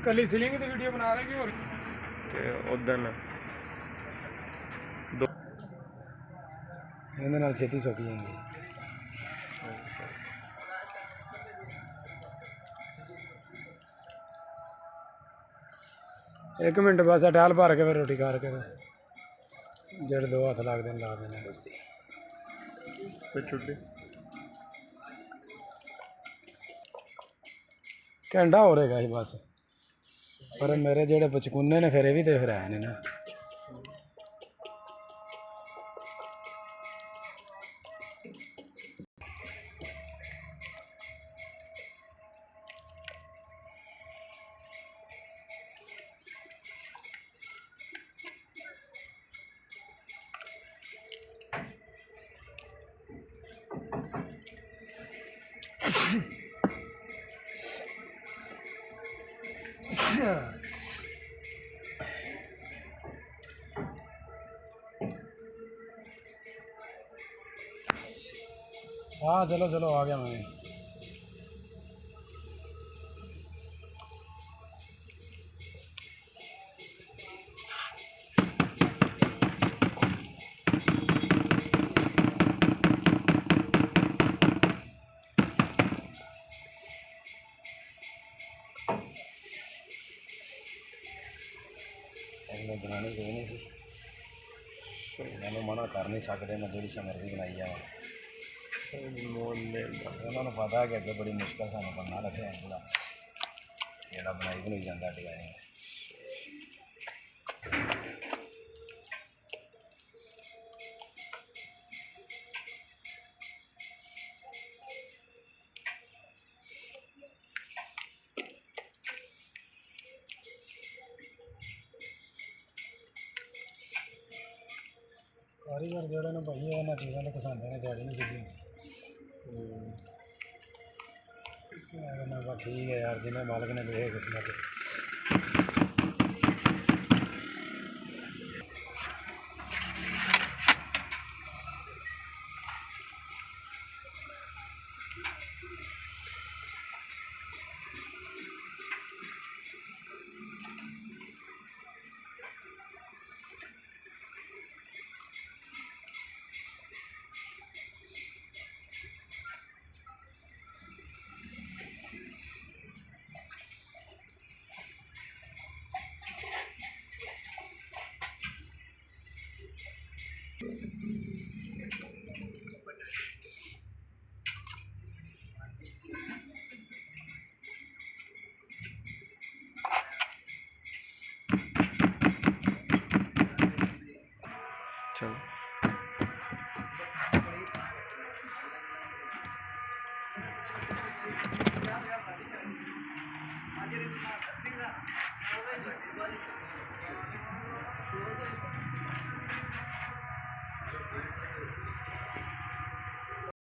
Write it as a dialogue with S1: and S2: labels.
S1: कली सीलिंग की वीडियो बना रहे कि
S2: उदन
S1: छेती सुक जाती। एक मिनट बस टहल भर के फिर रोटी खा के जेड़े दो हथ लगते ला देने दस्ती घंटा हो रहेगा ही बस। पर मेरे जेड़े पचकुने ने फिर भी तो फिर है नहीं ना। हाँ चलो चलो आ गया मैं। बनानी कोई नहीं सी, मैंने मना कर नहीं सकते, मैं जी मर्जी बनाई जावा। उन्होंने पता है कि अगे बड़ी मुश्किल सानू बनना लगे पूरा जोड़ा बनाई बनई जाता डिजाइनिंग। कारीगर जोड़े ने भाई इन्होंने चीज़ों को पसंद ने दिहाड़ी नहीं सीधी ठीक है यार, जिन्हें मालिक ने लिखे किस्मत से।
S2: चलो